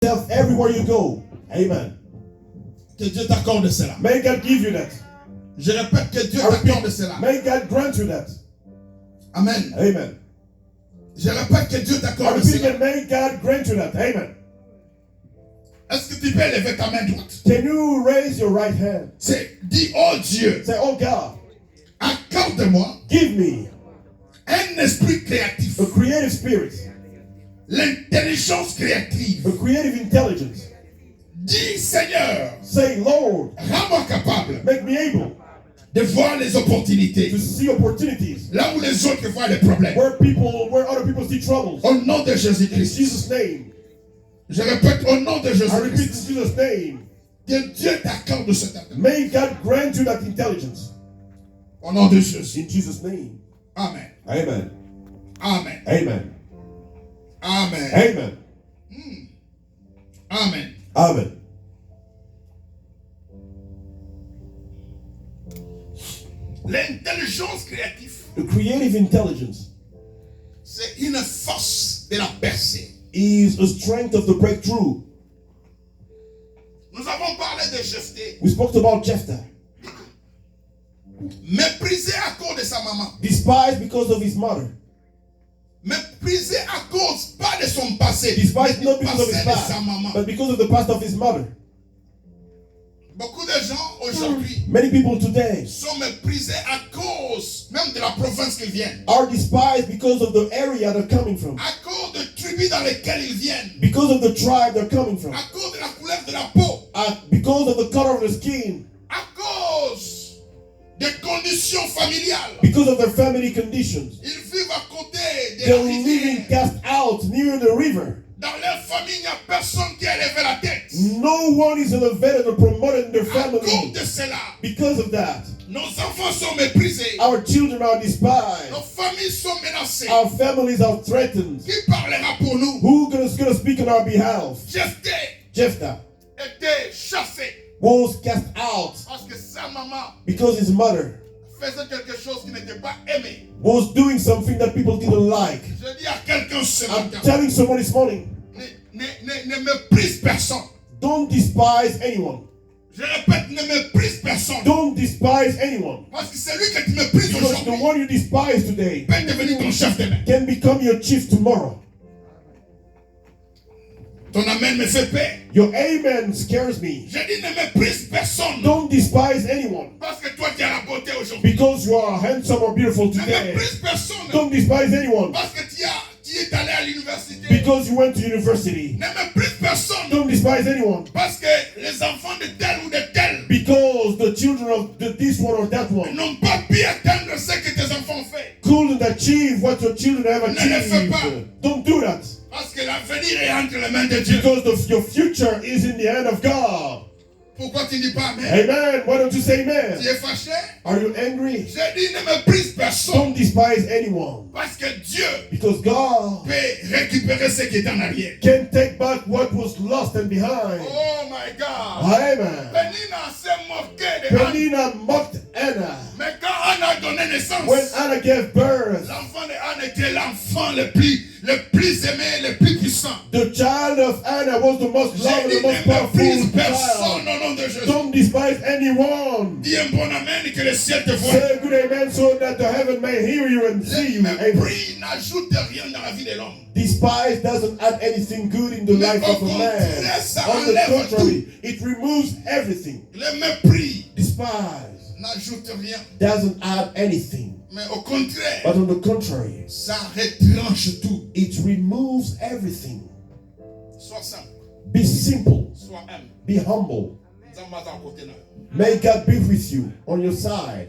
yourself everywhere you go. Amen. Que Dieu t'accorde cela. May God give you that. Je répète que Dieu t'accorde cela. May God grant you that. Amen. Amen. Je répète que Dieu I t'accorde repeat cela. that. May God grant you that. Amen. Est-ce que tu peux lever ta main droite? Can you raise your right hand? C'est dis, oh Dieu, Say, oh God, accorde-moi give me un esprit créatif, a creative spirit, l'intelligence créative. a creative intelligence. Dis Seigneur, Say, Lord, rends-moi capable make me able de voir les opportunités to see opportunities là où les autres voient les problèmes. where other people see troubles. Au nom de In Jésus-Christ. Jesus' name. Je répète au nom de I repeat Jésus-Christ. in Jesus' name. Que Dieu t'accorde cette intelligence. May God grant you that intelligence. Au nom de Jésus. In Jesus' name. Amen. Amen. Amen. Amen. Amen. Amen. Amen. Amen. L'intelligence créative, The creative intelligence c'est une force de la percée. is a strength of the breakthrough. Nous avons parlé de Jephthé, We spoke about Jephthah. méprisé à cause de sa maman, Despised because of his mother. méprisé à cause pas de son passé, mais Despised du not because of his passé de past, sa maman. but because of the past of his mother. Beaucoup de gens aujourd'hui Many people today sont méprisés à cause même de la province qu'ils viennent, are despised because of the area they're coming from, à cause de tribus dans lesquelles ils viennent, because of the tribe they're coming from, à cause de la couleur de la peau, because of the color of the skin, à cause des conditions familiales. because of their family conditions. Ils vivent à côté de They're la living rivière. cast out near the river. Dans leur famille, il n'y a personne qui a levé la tête. No one is elevated or promoted in their À cause family. de cela, Because of that, nos enfants sont méprisés. our children are despised. Nos familles sont menacées. Our families are threatened. Qui parlera pour nous? Who's gonna speak on our behalf? Jephthé Jephthah était chassé was cast out parce que sa maman because his mother faisait quelque chose qui n'était pas aimé. was doing something that people didn't like. Je dis à quelqu'un ce I'm matin, telling someone this morning, ne méprise personne. don't despise anyone. Je répète, ne méprise personne. Don't despise anyone. Parce que celui que tu méprises Because the aujourd'hui one you despise today peut devenir ton chef demain. can become your chief tomorrow. Ton amen me fait peur. Your amen scares me. Je dis, ne méprise personne. Don't despise anyone. Parce que toi, tu as la beauté aujourd'hui. Because you are handsome or beautiful Ne today. méprise personne. Don't despise anyone. Parce que tu es allé à l'université. Because you went to university. Ne méprise personne. Don't despise anyone. Parce que les enfants de tel ou de tel Because the children of this one or that one n'ont pas pu atteindre ce que tes enfants ont fait. couldn't achieve what your children have Ne le fais pas. achieved. Don't do that. Parce que l'avenir est entre les mains de Dieu. Because your future is in the hand of God. Pourquoi tu ne dis pas amen? Amen. Why don't you say Tu amen? es fâché? Are you angry? Je dis, ne méprise personne. Don't despise anyone. Parce que Dieu Because God peut récupérer ce qui est en arrière. can take back what was lost and behind. Oh my God. Amen. Pénina s'est moquée de Anne. Penina mocked Anna Mais quand Anne a donné naissance, when Anna gave birth. l'enfant de Anne était l'enfant le plus aimé, le plus puissant. The child of Anna was the most J'ai loved and dit, the most ne méprise powerful personne child. au nom de Jésus. Don't despise anyone. Dis un bon amen que le ciel te voit. Say a good amen so that the heaven may hear you and see you. Le Amen. mépris n'ajoute rien dans la vie de l'homme. Despise doesn't add anything good in the Mais life au of a man. contraire, ça On the enlève contrary, it removes everything. Le mépris Despise n'ajoute rien. doesn't add anything. Mais au contraire, But on the contrary, ça retranche tout. it removes everything. Sois simple, Be simple. sois humble. Be humble. Zambata à côté de nous. May God be with you on your side.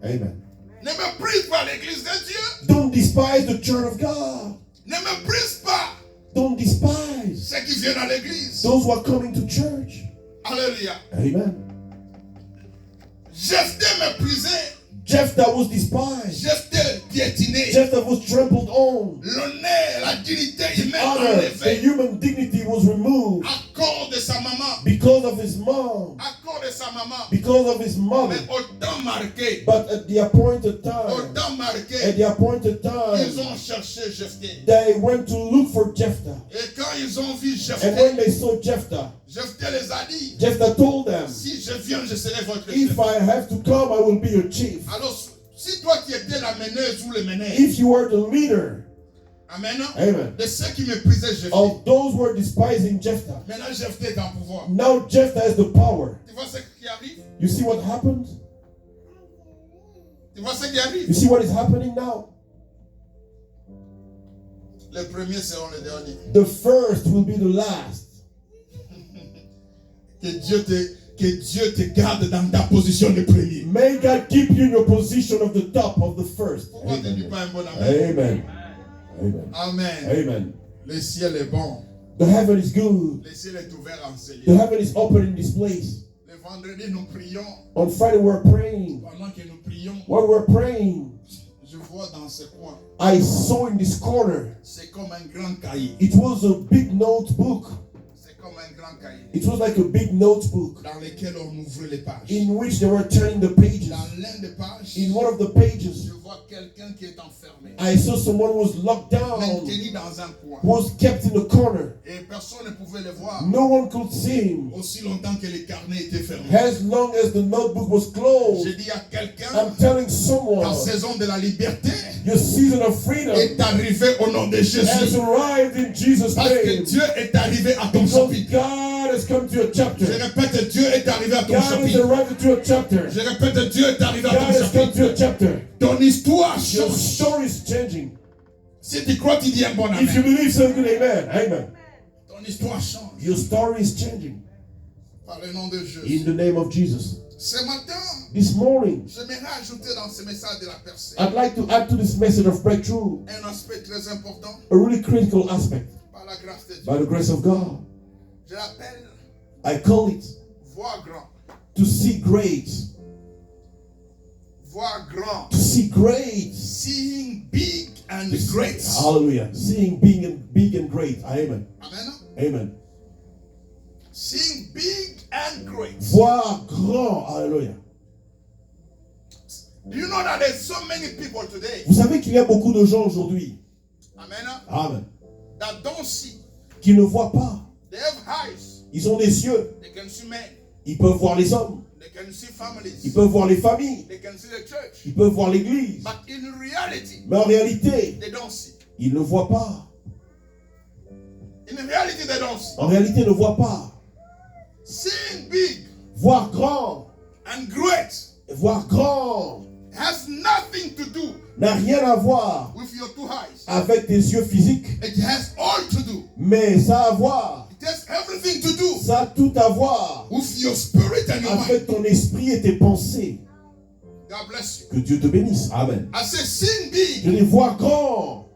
Amen. Ne méprise pas l'église de Dieu. Don't despise the church of God. Ne méprise pas Don't despise ceux qui viennent à l'église. those who are coming to church. Alléluia. Amen. Jephthé méprisé. Jephthah was despised. Jephthé piétiné. Jephthah was trampled on. L'honneur, la dignité humaine Honor, the enlevée human dignity was removed à cause de sa maman, because of his mom, à cause de sa maman. because of his mother. Mais au temps marqué, But at the appointed au time, temps at marqué, the appointed ils time, ont cherché Jephthé. they went to look for Jephthah. Et quand ils ont vu And when Jephthé, they saw Jephthah, Jephthé les a dit, Jephthah told them, si je viens, je serai votre if chef. I have to come, I will be your chief. Alors, si toi tu étais la meneuse ou le meneur, If you were the leader, amen, amen, de ceux qui méprisaient Jephthé, of those who were despising Jephthah, maintenant Jephthé est en pouvoir. now Jephthah has the power. Tu vois ce qui arrive? You see what happened? Tu vois ce qui You arrive? see what is happening now? Les premiers seront les derniers. The first will be the last. Que Dieu te garde dans ta position de premier. May God keep you in your position of the top of the first. Pourquoi tu ne dis pas un bon amen? Amen. Amen. Amen. Amen. Le ciel est bon. The heaven is good. Le ciel est ouvert en ce The lieu. heaven is open in this place. Le vendredi, nous prions. On Friday we were praying. Pendant que nous prions, While we were praying, je vois dans ce coin, I saw in this corner, c'est comme un grand cahier. it was a big notebook. C'est comme un grand cahier It was like a big notebook dans lequel on ouvre les pages. in which they were turning the pages. Dans l'un des pages, In one of the pages, je vois quelqu'un qui est enfermé, I saw someone who was locked down, maintenu dans un coin. was kept in the corner. Et personne ne pouvait le voir No one could see him. aussi longtemps que les carnets étaient fermés. As long as the notebook was closed, J'ai dit à quelqu'un, I'm telling la someone, saison de la liberté your season of freedom est arrivée au nom de has Jésus. arrived in Jesus' Parce que name. Dieu est arrivé à ton Because chapitre. God has come to your Je chapter. répète, Dieu est arrivé à ton God has chapitre. arrived to your chapter. Je répète, Dieu est arrivé à God ton has come to chapitre. your chapter. Ton histoire Your change. story is changing. Si tu crois, tu dis un bon If you amen. believe so, good amen. Amen. Ton histoire change. Your story is changing. Par le nom de In Jésus. the name of Jesus. Ce matin, This morning, j'aimerais ajouter dans ce message de la percée I'd like to add to this message of breakthrough un aspect très important a really critical aspect par la grâce de Dieu. by the grace of God. Je l'appelle I call it voir grand. to see great. Voir grand. To see great. Seeing big and great. Hallelujah. Seeing big and great. Amen. Amen. Amen. Seeing big and great. Voir grand. Hallelujah. Do you know that there's so many people today? Vous savez qu'il y a beaucoup de gens aujourd'hui, Amen. amen, That don't see. qui ne voient pas. They have eyes. Ils ont des yeux. They can see men. Ils peuvent voir les hommes. They can see families. Ils peuvent voir les familles. They can see the church. Ils peuvent voir l'église. But in reality, Mais en réalité, they don't see. ils ne voient pas. In reality, they don't see. En réalité, ils ne voient pas. Seeing big Voir grand, and great voir grand, has nothing to do n'a rien à voir with your two eyes. avec tes yeux physiques, It has all to do. mais ça a à voir, It has everything to do ça a tout à voir with your spirit and your mind. avec ton esprit et tes pensées. God bless you. Que Dieu te bénisse. Amen. I say, seeing Je big, les vois grand,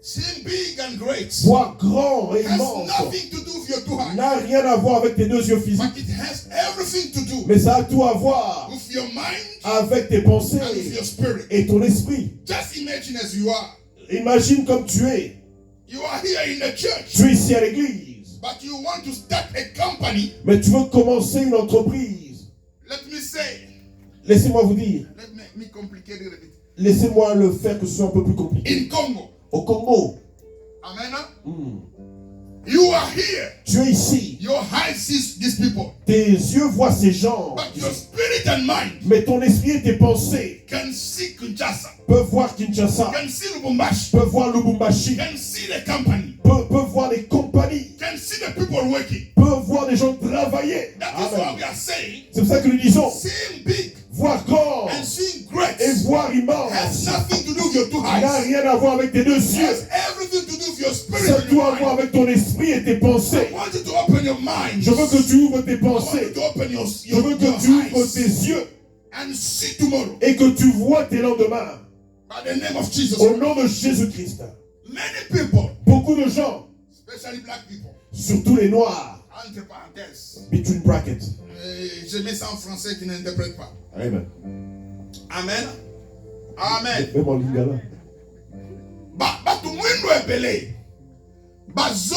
seeing big and great voir grand et has immense, nothing to do with your two eyes. n'a rien à voir avec tes deux yeux But physiques, it has everything to do mais ça a tout à voir with your mind avec tes and with pensées your spirit. et ton esprit. Just imagine as you are. Imagine comme tu es. You are here in the church, Tu es ici à l'église, but you want to start a company. mais tu veux commencer une entreprise. Let me say, Laissez-moi vous dire, let me complicate it a bit. laissez-moi le faire que ce soit un peu plus compliqué. In Congo, Au Congo, amen. You are here. tu es ici. Your eyes see these people, Tes yeux voient ces gens, but your spirit and mind mais ton esprit et tes pensées can see Kinshasa, peuvent voir Kinshasa, can see Lubumbashi, peuvent voir Lubumbashi, can see the company, peuvent voir les compagnies, can see the people working. peuvent voir des gens travailler. That is what Amen. we are saying. C'est pour ça que nous disons, Seeing big voir grand and seeing great et voir has immense nothing to do with your two n'a eyes. rien à voir avec tes deux It yeux. has everything to do with your spirit Ça and your doit voir mind. avec ton esprit et tes pensées. I want you to open your mind. Je veux que tu ouvres tes I want you pensées. to open your, Je veux que your tu ouvres eyes tes yeux and see tomorrow. et que tu vois tes lendemains. By the name of Jesus. Au nom de Jésus-Christ. Many people, Beaucoup de gens, especially black people, surtout les noirs, entre parenthèses, between brackets. je mets ça en français qui n'interprète pas. Amen. Amen. Amen. Même en lingala. Bato mwindo ebele bazo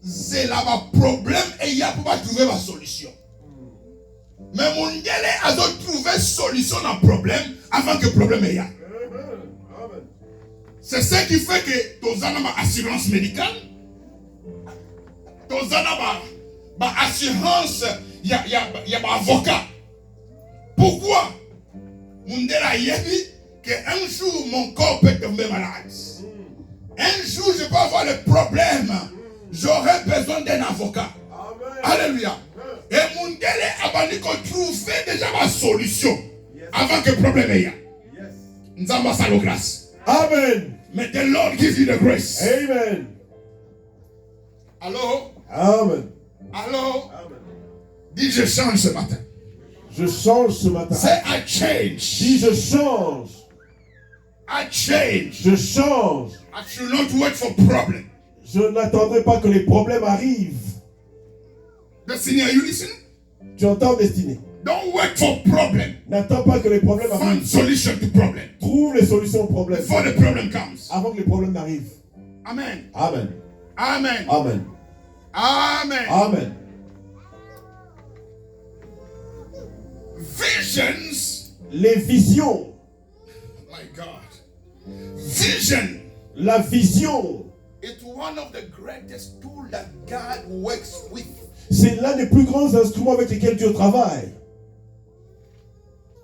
zela ba problème et il y a pour trouver la solution. Mais Mais mon Dieu a trouvé solution à un problème avant que le problème ait. C'est ce qui fait que tu as une assurance médicale. Tu as une assurance, il y a un avocat. Pourquoi? Mon Dieu a dit qu'un jour mon corps peut tomber malade. Un jour je peux avoir le problème. J'aurai besoin d'un avocat. Alléluia. Et mon Dieu a dit qu'on trouvait déjà ma solution avant que le problème ait. Nous avons sa grâce. Amen. May the Lord give you the grace. Amen. Allô? Amen. Allô? Dis je change ce matin. Je change ce matin. Say I change. Dis je change. I change. Je change. I should not wait for problem. Je n'attendrai pas que les problèmes arrivent. Destiny, are you listening? Tu entends, Destinée? Don't wait for problem. N'attends pas que les problèmes Find arrivent. solution to problem Trouve les solutions aux problèmes before the problem comes. avant que les problèmes n'arrivent. Amen. Amen. Amen. Amen. Amen. Amen. Visions. Les visions. My God. Vision. La vision. It's one of the greatest tools that God works with. C'est l'un des plus grands instruments avec lesquels Dieu travaille.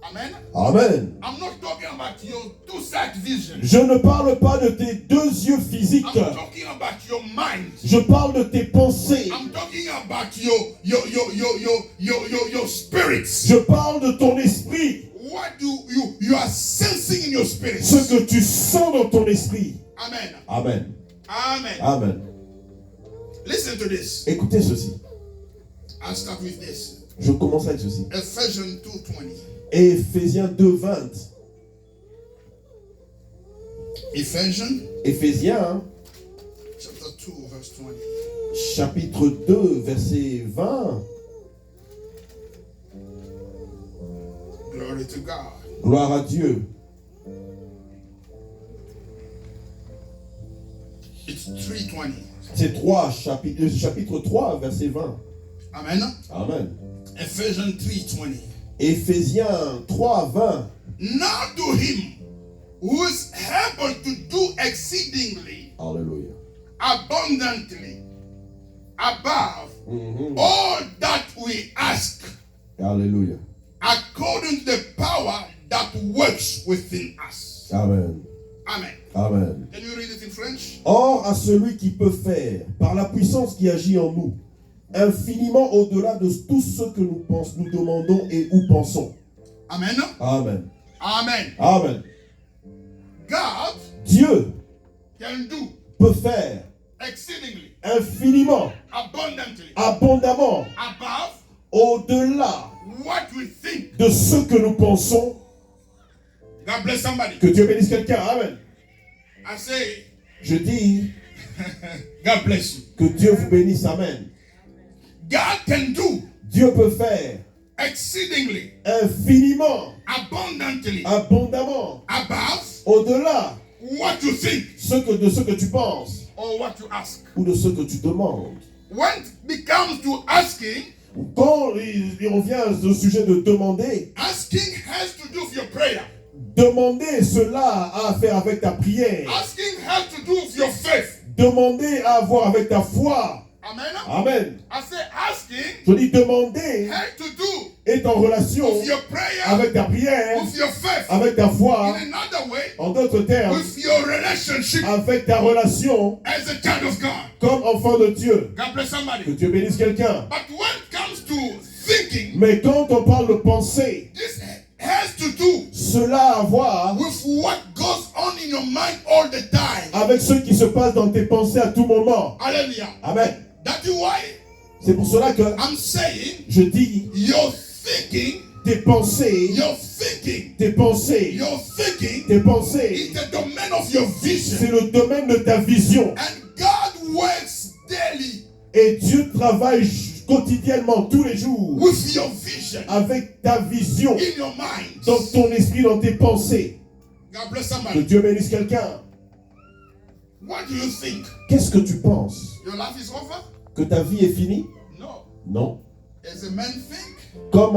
Amen. Amen. I'm not talking about your two-sight vision. Je ne parle pas de tes deux yeux physiques. I'm talking about your mind. Je parle de tes pensées. I'm talking about your spirits. Je parle de ton esprit. What do you are sensing in your spirit? Ce que tu sens dans ton esprit. Amen. Amen. Amen. Amen. Listen to this. Écoutez ceci. I'll start with this. Je commence avec ceci. Ephesians 2:20. Éphésiens 2:20. Éphésiens hein, chapter 2, verse 20. chapitre 2, verset 20. Glory to God. Gloire à Dieu. It's 3:20. C'est chapitre 3, verset 20. Amen. Amen. Ephesians 3:20. Éphésiens 3, 20. Now to him who is able to do exceedingly Alléluia. abundantly above all that we ask, Alléluia. according to the power that works within us. Amen. Amen. Amen. Can you read it in French? Or, à celui qui peut faire, par la puissance qui agit en nous, infiniment au-delà de tout ce que nous demandons et ou pensons. Amen. Amen. Amen. Amen. God Dieu can do peut faire exceedingly infiniment, abundantly abondamment, above au-delà what we think. de ce que nous pensons. God bless somebody. Que Dieu bénisse quelqu'un. Amen. I say, Je dis God bless you. que Dieu vous bénisse. Amen. God can do Dieu peut faire exceedingly infiniment, abundantly abondamment, above au-delà what you think de ce que tu penses or what you ask. ou de ce que tu demandes. When it becomes to asking, Quand il revient au sujet de demander, asking has to do with your prayer. demander, cela a à faire avec ta prière. Asking has to do with your faith. Demander a à voir avec ta foi. Amen. Amen. I say asking Je dis demander has to do est en relation with your prayer, avec ta prière, with your faith. avec ta foi. In another way, En d'autres termes, with your relationship avec ta relation as a child of God. comme enfant de Dieu. God bless Que somebody. Dieu bénisse quelqu'un. But when it comes to thinking, Mais quand on parle de pensée, this has to do cela a à voir with what goes on in your mind all the time. avec ce qui se passe dans tes pensées à tout moment. Hallelujah. Amen. That's why C'est pour cela que I'm saying je dis your thinking, tes pensées, your thinking, tes pensées, your thinking tes pensées, is the domain of your vision. c'est le domaine de ta vision. And God works daily Et Dieu travaille quotidiennement, tous les jours, with your vision avec ta vision, in your mind. dans ton esprit, dans tes pensées. God bless Que somebody. Dieu bénisse quelqu'un. What do you think? Qu'est-ce que tu penses? Your life is over? Que ta vie est finie? No. Non. As a man think, Comme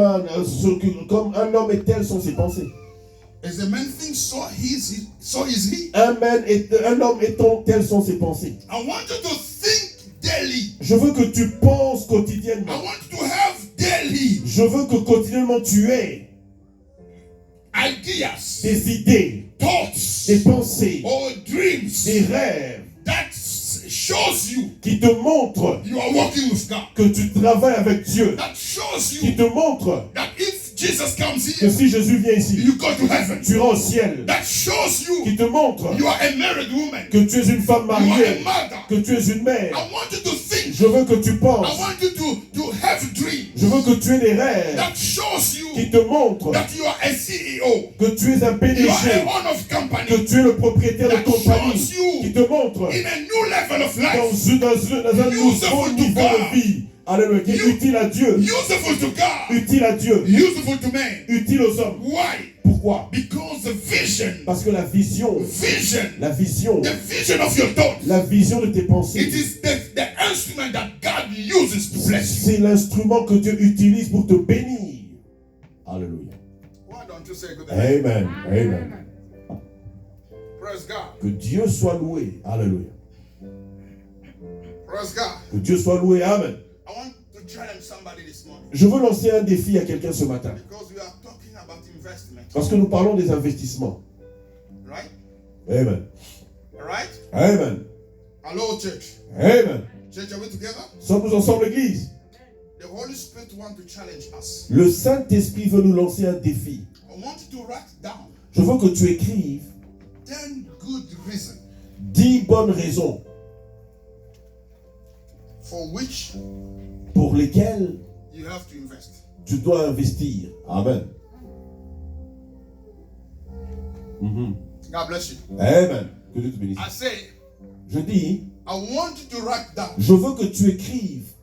comme un homme est tel sont ses pensées. As a man thinks, so is he. Un homme étant tel sont ses pensées. I want you to think daily. Je veux que tu penses quotidiennement. I want you to have daily Je veux que quotidiennement tu aies ideas, des idées, thoughts, des pensées, or dreams des rêves that shows you qui te montrent you are working with God. que tu travailles avec Dieu, That shows qui you te montrent that if Jesus comes que here, si Jésus vient ici, you go to heaven. tu iras au ciel, That shows qui you te montre you are a married woman. que tu es une femme You are a mariée, mother. que tu es une mère. I want you to think. Je veux que tu I penses, want you to have dreams je veux que tu aies des rêves that shows qui you te montrent that you are a CEO. que tu es un You PDG, are a owner of que company tu es le propriétaire de that compagnie, shows you qui te montre in a new level of dans life. un nouveau Useful to niveau God. de vie. Alléluia, qui est utile à Dieu, Useful to God. utile à Dieu, Useful to man. utile aux hommes. Why? Pourquoi? Because the vision, Parce que la vision the vision of your thoughts, la vision de tes it pensées, is the instrument that God uses to bless you. c'est l'instrument que Dieu utilise pour te bénir. Alléluia. Why don't you say good amen? Amen. Amen. Praise God. Que Dieu soit loué. Alléluia. Praise God. Que Dieu soit loué. Amen. I want to challenge somebody this morning Je veux lancer un défi à quelqu'un ce matin. because we are talking about investment, Parce que nous parlons des investissements. right? Amen. All right? Amen. Hello, church. Amen. Church, are we together? Sommes-nous ensemble, l'église? The Holy Spirit wants to challenge us. Le Saint-Esprit veut nous lancer un défi. I want you to write down Je veux que tu écrives 10 good reasons 10 bonnes raisons for which pour lesquelles you have to invest. tu dois investir. Amen. Mhm. God bless you. Amen. Que Dieu te bénisse. I say, Je dis, I want you to write down. je veux que tu écrives.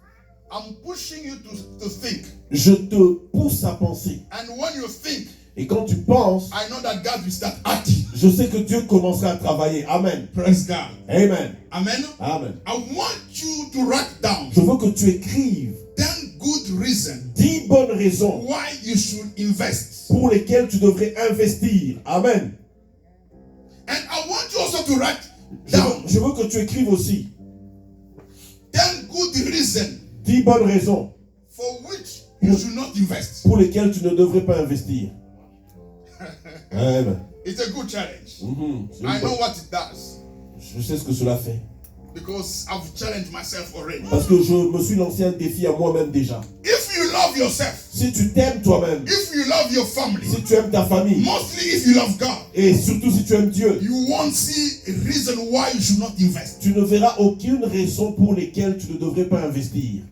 I'm pushing you to think. Je te pousse à penser. And when you think, Et quand tu penses, I know that God will start acting. je sais que Dieu commencera à travailler. Amen. Praise God. Amen. Amen. Amen. I want you to write down Je veux que tu écrives 10 good reasons 10 bonnes raisons why you should invest. pour lesquelles tu devrais investir. Amen. And I want you also to write down Je veux que tu écrives aussi 10 good reasons 10 bonnes raisons for which you should not invest. pour lesquelles tu ne devrais pas investir. Amen. It's a good challenge. Mhm. C'est une I know bonne- what it does Je sais ce que cela fait. because I've challenged myself already. Parce que je me suis lancé un défi à moi-même déjà. If you love yourself, Si tu t'aimes toi-même, if you love your family, si tu aimes ta famille, mostly if you love God, et surtout si tu aimes Dieu, you won't see a reason why you should not invest. tu ne verras aucune raison pour lesquelles tu ne devrais pas investir.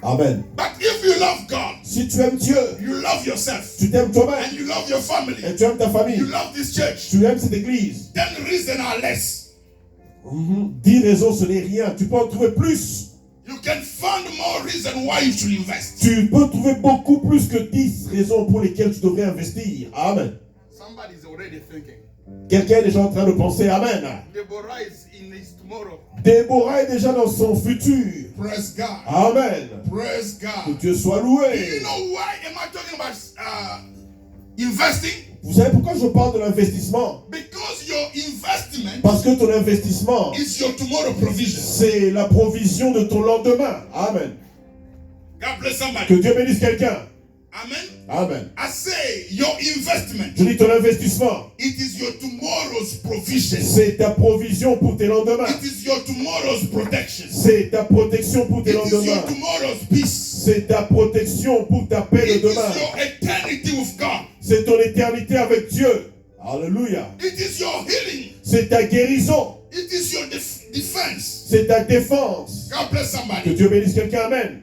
Amen. But if you love God, Si tu aimes Dieu, you love yourself, tu t'aimes toi-même, and you love your family, et tu aimes ta famille, you love this church, tu aimes cette église, 10 reasons are less. 10 raisons ce n'est rien. Tu peux en trouver plus. You can find more reason why you should invest. Tu peux trouver beaucoup plus que 10 raisons pour lesquelles tu devrais investir. Amen. Somebody is already thinking. Quelqu'un est déjà en train de penser Amen. Deborah is in his tomorrow. Déborah est déjà dans son futur. Praise God. Amen. Praise Que God. Dieu soit Do you loué. know why am I talking about investing? Vous savez pourquoi je parle de l'investissement? Because your investment Parce que ton investissement, is your tomorrow provision. c'est la provision de ton lendemain. Amen. God bless Que somebody. Dieu bénisse quelqu'un. Amen. Amen. I say your investment, Je dis ton investissement, it is your tomorrow's provision. c'est ta provision pour tes lendemains. It is your tomorrow's protection. C'est ta protection pour tes It is your lendemains. tomorrow's peace. C'est ta protection pour ta paix It de is demain. your eternity with God. C'est ton éternité avec Dieu. Alléluia. It is your healing. C'est ta guérison. It is your defense. C'est ta défense. God bless Que somebody. Dieu bénisse quelqu'un. Amen.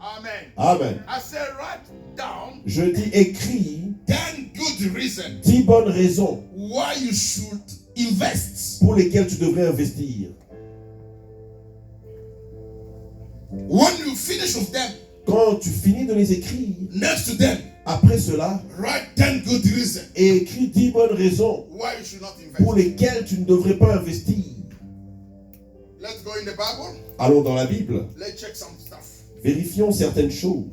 Amen. Amen. I say write down Je dis écris 10 good reasons 10 bonnes raisons why you should invest. pour lesquelles tu devrais investir. When you finish with them, Quand tu finis de les écrire, next to them, après cela, write 10 good reasons écris 10 bonnes raisons why you should not pour invest. lesquelles tu ne devrais pas investir. Let's go in the Bible. Allons dans la Bible. Let's check some stuff. Vérifions certaines choses.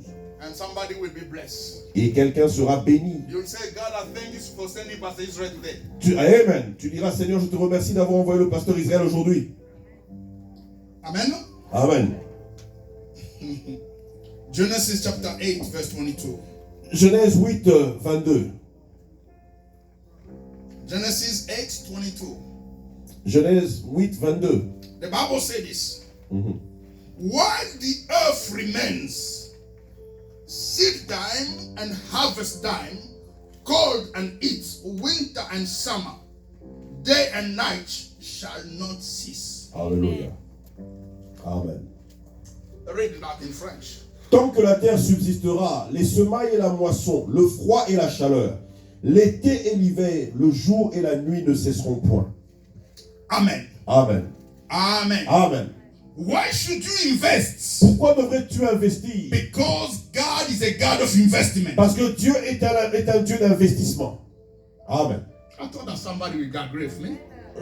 And somebody will be blessed. Et quelqu'un sera béni. You'll say, God, I thank you for sending Pastor Israel today. Amen. Tu diras, Seigneur, je te remercie d'avoir envoyé le pasteur Israël aujourd'hui. Amen. Amen. Genesis chapter 8, verse 22. Genèse 8, 22. Genesis 8, 22. Genèse 8, 22. The Bible says this. Mhm. While the earth remains, seed time and harvest time, cold and heat, winter and summer, day and night shall not cease. Alléluia. Amen. Read it out in French. Tant que la terre subsistera, les semailles et la moisson, le froid et la chaleur, l'été et l'hiver, le jour et la nuit ne cesseront point. Amen. Amen. Amen. Amen. Why should you invest? Pourquoi devrais-tu investir? Because God is a God of investment. Parce que Dieu est un Dieu d'investissement. Amen. I thought that somebody will get grave, man.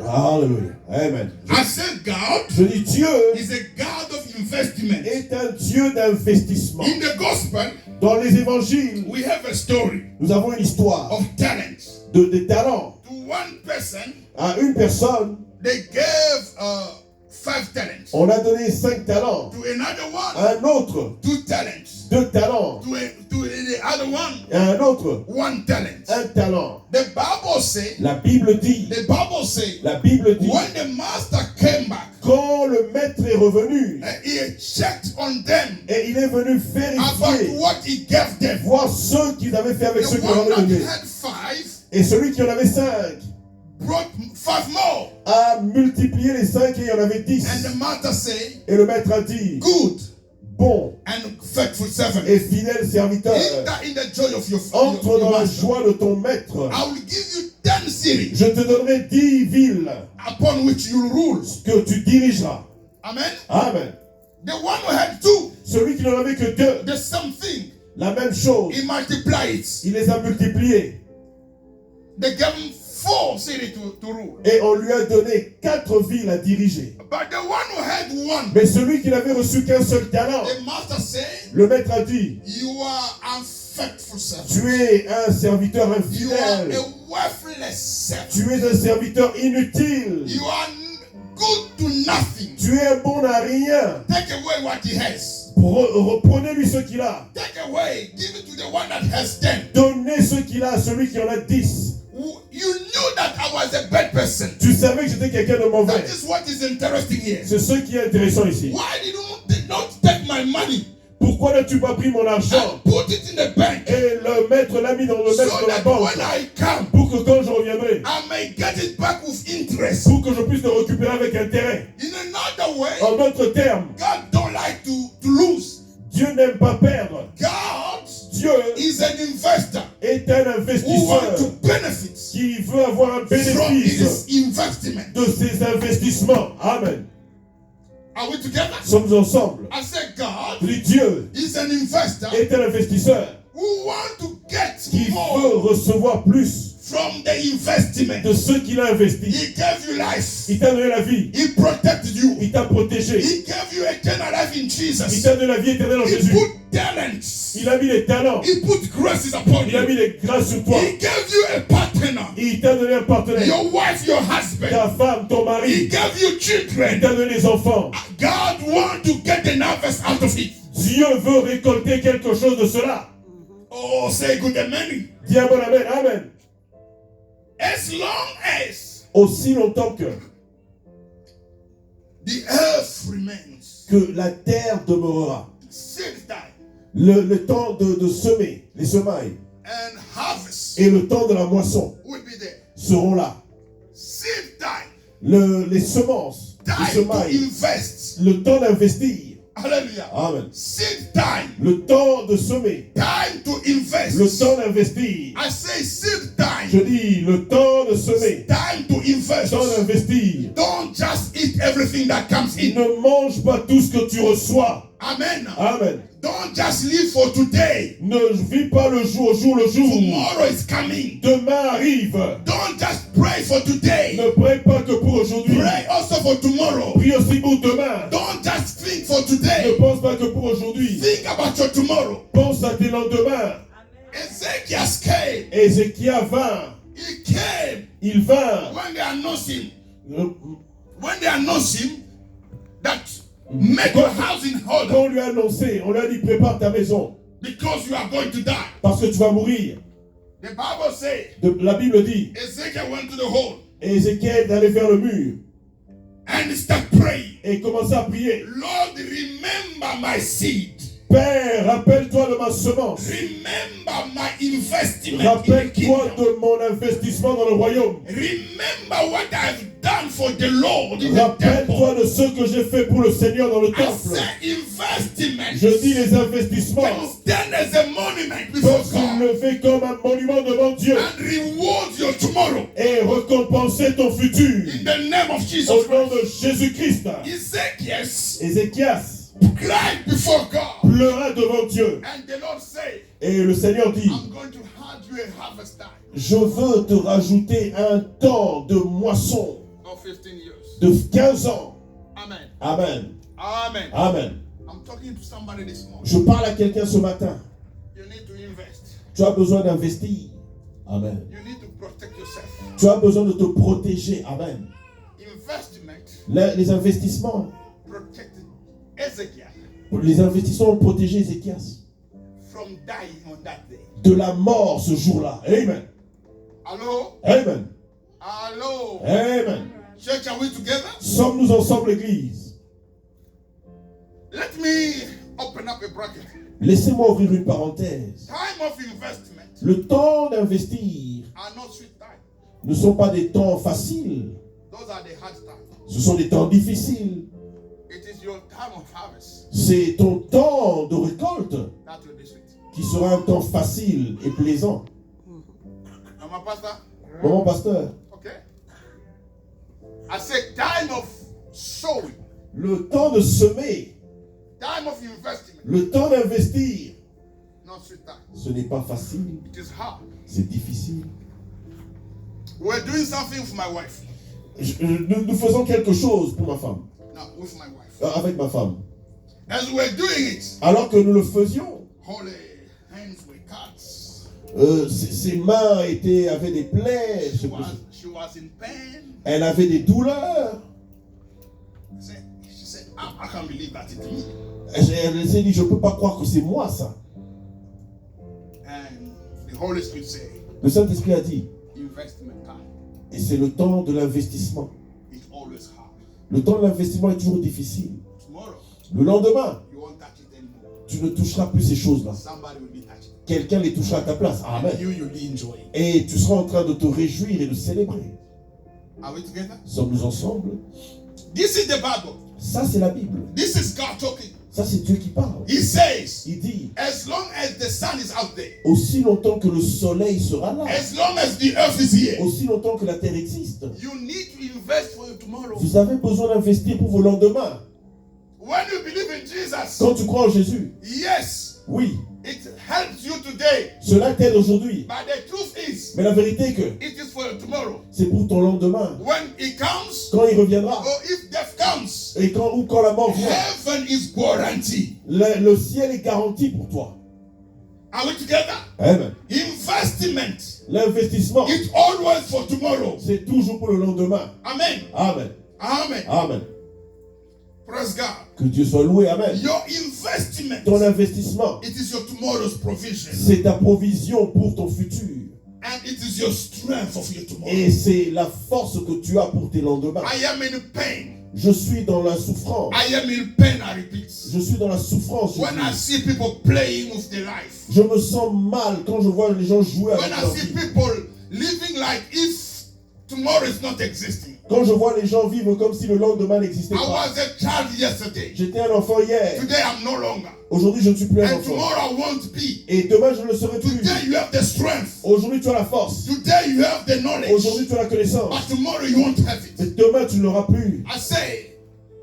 Alléluia. Amen. I said God Je dis Dieu is a God of investment. est un Dieu d'investissement. In the gospel, Dans les évangiles, we have a story nous avons une histoire of talents. de talents. To one person, À une personne, they gave 5 talents. on a donné 5 talents. To another one, À un autre, 2 talents. 2 talents. To the other one, Et à un autre, 1 talent. 1 talent. The Bible says, La Bible dit, when the master came back, quand le maître est revenu, he checked on them et il est venu about vérifier, what he gave them. voir ce qu'ils avaient fait avec The ceux qui leur one avaient that donné. had 5 Et celui qui en avait 5 brought 5 more. a multiplié les 5 et il y en avait 10. And the master said, Et le maître a dit, good bon and faithful servant, et fidèle serviteur, enter in the joy of your entre dans la master. joie de ton maître. I will give you 10 cities Je te donnerai 10 villes upon which you rule. que tu dirigeras. Amen. Amen. The one who had 2, Celui qui n'en avait que 2, the same thing, la même chose, he multiplied it. il les a multipliés. They gave him 4 cities to rule. Et on lui a donné 4 villes à diriger. But the one who had 1, Mais celui qui n'avait reçu qu'un seul talent, the master said, le maître a dit, you are unfaithful servant. tu es un serviteur You are infidèle. a worthless servant. Tu es un serviteur inutile. You are good to nothing. Tu es bon à rien. Take away what he has. Reprenez-lui ce qu'il a. Take away. Give it to the one that has 10. Donnez ce qu'il a à celui qui en a 10. You knew that I was a bad person. Tu savais que j'étais quelqu'un de mauvais. That is what is interesting here. C'est ce qui est intéressant ici. Why did you not take my money Pourquoi n'as-tu pas pris mon argent and put it in the bank et le maître l'a mis dans le so maître de la that banque when I come, pour que quand je reviendrai, I may get it back with interest? pour que je puisse le récupérer avec intérêt. In another way, En d'autres termes, God don't like to lose. Dieu n'aime pas perdre. God Dieu is an investor est un who wants investisseur to benefit qui veut avoir un from bénéfice his investment. de ses investissements. Amen. Are we together? Sommes ensemble. I said God Dieu is an investor est un investisseur who wants to get qui veut more recevoir plus from the investment. de ce qu'il a investi. He gave you life. Il t'a donné la vie. He protected you. Il t'a protégé. He gave you eternal life in Il Jesus. t'a donné la vie éternelle en He Jésus. put talents. Il a mis les talents. He put graces upon Il a mis you. les grâces sur toi. He gave you a partner. Il t'a donné un partenaire. Your wife, your husband. Ta femme, ton He mari. gave you Il children. t'a donné les enfants. God wants to get an harvest out of it. Dieu veut récolter quelque chose de cela. Oh, say good amen. Dis un bon amen. Amen. As long as Aussi longtemps que the earth remains, la terre demeurera. seed time Le temps de semer, les semailles, and harvest et le temps de la moisson will be there. seront là. Seed time, Les semences, les time to semailles, invest. le temps d'investir. Hallelujah. Amen. Seed time, Le temps de semer, time to invest. le temps d'investir. I say seed Je time, dis le temps de semer, time to le invest. temps d'investir. Don't just eat everything that comes in. Ne mange pas tout ce que tu reçois. Amen. Amen. Don't just live for today. Ne vis pas le jour au jour le jour. Tomorrow is coming. Demain arrive. Don't just pray for today. Ne prie pas que pour aujourd'hui. Pray also for tomorrow. Prie aussi pour demain. Don't just think for Ne today. pense pas que pour aujourd'hui. Think about your tomorrow. Pense à tes lendemains. Ezekiel came. Ézéchias vint. He came Il vint. when they announced him. Euh, When they announced him that make your house in Quand order on lui a annoncé, on lui a dit prépare ta maison because you are going to die. parce que tu vas mourir. The Bible says La Bible dit, Ezekiel went to the hole Ézéchiel est allé vers le mur and he started praying. et commençait à prier. Lord, remember my seed. Père, rappelle-toi de ma semence. Remember my investment in the Rappelle-toi kingdom. de mon investissement dans le royaume. Remember what I've done for the Lord in the Rappelle-toi temple. de ce que j'ai fait pour le Seigneur dans le I temple. say investment. Je dis les investissements Can stand as a monument before peuvent God s'élever comme un monument devant Dieu and reward your tomorrow et récompenser ton futur. in the name of Jesus Au nom Christ. de Jésus-Christ. Ezekiel Ézéchias cried before God, pleura devant Dieu. and the Lord said, Et le Seigneur dit, I'm going to hand you a harvest time je veux te rajouter un temps de moisson of 15 years. de 15 ans. Amen. Amen. Amen. Amen. I'm talking to somebody this morning. Je parle à quelqu'un ce matin. You need to invest. Tu as besoin d'investir. Amen. You need to protect yourself. Tu as besoin de te protéger. Amen. Investment Les investissements. protected Ezekiel Les investissements ont protégé Ézéchias from dying on that day. de la mort ce jour-là. Amen. Hello? Amen. Hello? Amen. Church, are we together? Sommes-nous ensemble, l'église? Let me open up a bracket. Laissez-moi ouvrir une parenthèse. Time of investment Le temps d'investir are not sweet time. ne sont pas des temps faciles. Those are the hard times. Ce sont des temps difficiles. It is your time of harvest C'est ton temps de récolte that will be sweet. qui sera un temps facile et plaisant. Am I pastor? Maman pasteur, Okay. I said time of sowing, le temps de semer, time of investment, le temps d'investir, not sweet time. ce n'est pas facile, It is hard. c'est difficile. We're doing something for my wife. Nous faisons quelque chose pour ma femme, Now, with my wife. avec ma femme. As we're doing it, Alors que nous le faisions, holy hands were cuts. ses mains avaient des plaies, She was in pain. elle avait des douleurs. She said, I can't believe that it's me. Elle s'est dit, je ne peux pas croire que c'est moi ça. And the Holy Spirit said, Le Saint-Esprit a dit, investment time et c'est le temps de l'investissement. is always hard. Le temps de l'investissement est toujours difficile. Tomorrow, Le lendemain, you won't touch it anymore. tu ne toucheras plus ces choses-là. Somebody will be touching. Quelqu'un les touchera à ta place. Amen. And you'll be enjoying. Et tu seras en train de te réjouir et de célébrer. Are we together? Sommes-nous ensemble? This is the Bible. Ça, c'est la Bible. This is God talking. Ça, c'est Dieu qui parle. He says, Il dit, as long as the sun is out there, aussi longtemps que le soleil sera là, as long as the earth is here, aussi longtemps que la terre existe, you need to invest for your tomorrow. vous avez besoin d'investir pour vos lendemains. When you believe in Jesus, Quand tu crois en Jésus, yes, oui, it helps you today. cela t'aide aujourd'hui. But the truth is, Mais la vérité est que it is for your tomorrow. c'est pour ton lendemain. When it comes, Quand il reviendra, or if death comes, et quand la mort vient, heaven is guaranteed. le ciel est garanti pour toi. Are we together? Amen. Investment L'investissement, is always for tomorrow. c'est toujours pour le lendemain. Amen. Amen. Amen. Amen. Praise God. Que Dieu soit loué. Amen. Your investment, Ton investissement, it is your tomorrow's provision. c'est ta provision pour ton futur. And it is your strength of your tomorrow. Et c'est la force que tu as pour tes lendemains. I am in pain. Je suis dans la souffrance. I am in pain, I repeat. Je suis dans la souffrance. When I Jésus. see people playing with their life. Je me sens mal quand je vois les gens jouer avec When I leur see vie. people living like if tomorrow is not existing. Quand je vois les gens vivre comme si le lendemain n'existait I pas. was a child yesterday. J'étais un enfant hier. Today I'm no longer. Aujourd'hui, je ne suis plus un And enfant. tomorrow I won't be. Et demain, je ne le serai plus. Today you have the strength. Aujourd'hui, tu as la force. Today you have the knowledge. Aujourd'hui, tu as la connaissance. But tomorrow you won't have Mais it. demain, tu ne l'auras plus. I say,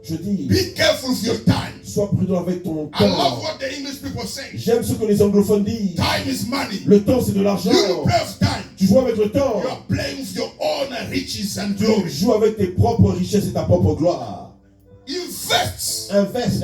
Je dis, be careful of your time. sois prudent avec ton I love temps. what the English people say. J'aime ce que les anglophones disent. Time is money. Le temps, c'est de l'argent. You play with time. Tu joues avec le temps. You are playing with your own riches and Tu glory. joues avec tes propres richesses et ta propre gloire. Invest.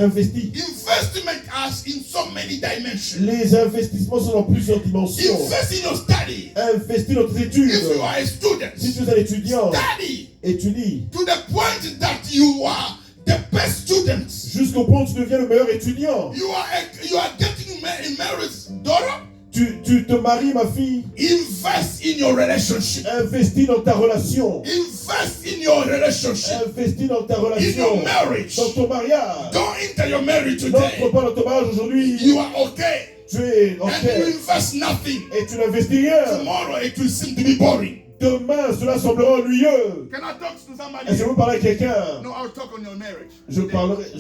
Investis. Investment has in so many dimensions. Les investissements sont dans plusieurs dimensions. Invest in your study. Investis dans tes études. If you are a student, Si tu es un étudiant, study étudie. to the point that you are the best student. Jusqu'au point où tu deviens le meilleur étudiant. You are getting married, daughter. Tu te maries, ma fille. Invest in your relationship. Investis dans ta relation. Invest in your relationship. Investis dans ta In your relation. marriage. Dans ton mariage. Don't enter your marriage N'entre today. pas dans ton mariage aujourd'hui. You are okay. Tu es And you ok. invest nothing. Et tu n'investis rien. Tomorrow it will seem to be boring. Demain, cela semblera ennuyeux. Can I talk to somebody? Est-ce que je veux parler à quelqu'un? No, I'll talk on your marriage. Je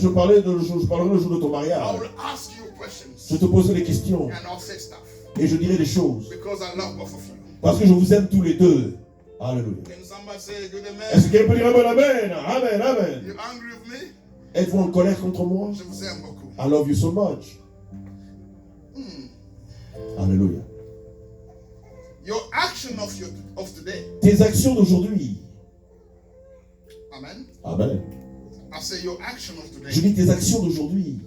parlerai le jour de ton I mariage. will ask you questions Je te poserai des questions and I'll say stuff et je dirai des choses. because I love both of you. Parce que je vous aime tous les deux. Alléluia. Can somebody say good Est-ce amen? que quelqu'un peut dire amen, amen? Amen, amen. You angry with me? Êtes-vous en colère contre moi? Je vous aime beaucoup. I love you so much. Alléluia. Your action of today. Tes actions d'aujourd'hui. Amen. Amen. I say your action of Je today. dis tes actions d'aujourd'hui.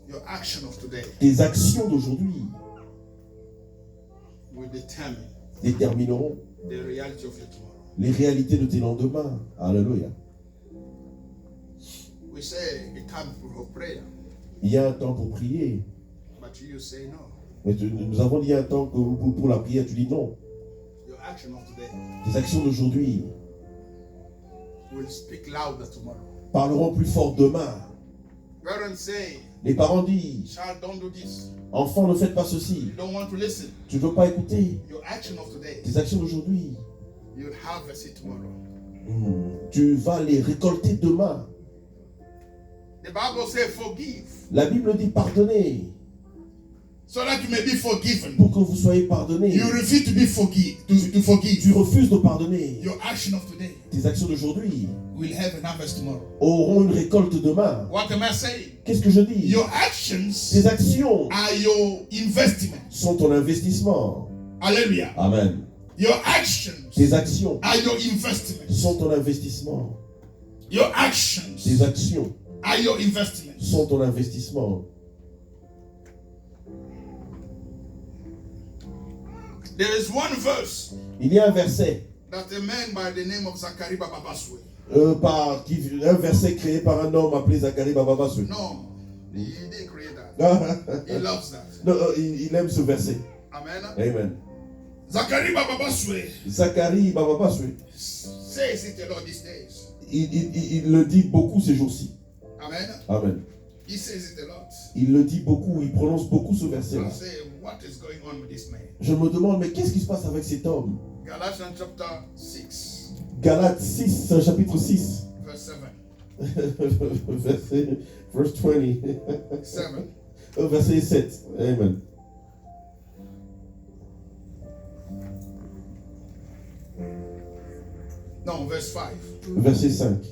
Your action of today Tes actions d'aujourd'hui will determine détermineront the reality of your tomorrow. les réalités de tes lendemains. Alléluia. We say a time of prayer, Il y a un temps pour prier. but you say no. Mais nous avons dit un temps pour la prière. Tu dis non. Your action of today Tes actions d'aujourd'hui will speak louder tomorrow. parleront plus fort demain. Parents say, Les parents disent, child, don't do this. enfant, ne faites pas ceci. You don't want to listen. Tu ne veux pas écouter. Your action of today, Tes actions d'aujourd'hui, you'll harvest it tomorrow. tu vas les récolter demain. The Bible says forgive, La Bible dit pardonnez so that you may be forgiven. pour que vous soyez pardonnés. You refuse to be to forgive. Tu refuses de pardonner. Your action of today Tes actions d'aujourd'hui will have an harvest tomorrow. auront une récolte demain. What am I saying? Qu'est-ce que je dis? Your actions Tes actions are your investment. sont ton investissement. Hallelujah. Amen. Your actions Tes actions are your investment. sont ton investissement. Your actions Tes actions are your investment. sont ton investissement. There is one verse Il y a un verset, that a man by the name of Zachary Bababaswe. un verset créé par un homme appelé Zacharie Bababaswe. No, he didn't create that. He loves that. Non, il aime ce verset. Amen. Amen. Zachary Bababaswe Zacharie Bababaswe, says it a lot these days. il le dit beaucoup ces jours-ci. Amen. Amen. He says it a lot. Il le dit beaucoup, il prononce beaucoup ce I verset-là. say, what is going on with this man? Je me demande, mais qu'est-ce qui se passe avec cet homme? Galatians chapter 6, Galates 6, chapitre 6, verse 7. verse 20, 7. verset 7. Amen. No, verse 5. Verset 5.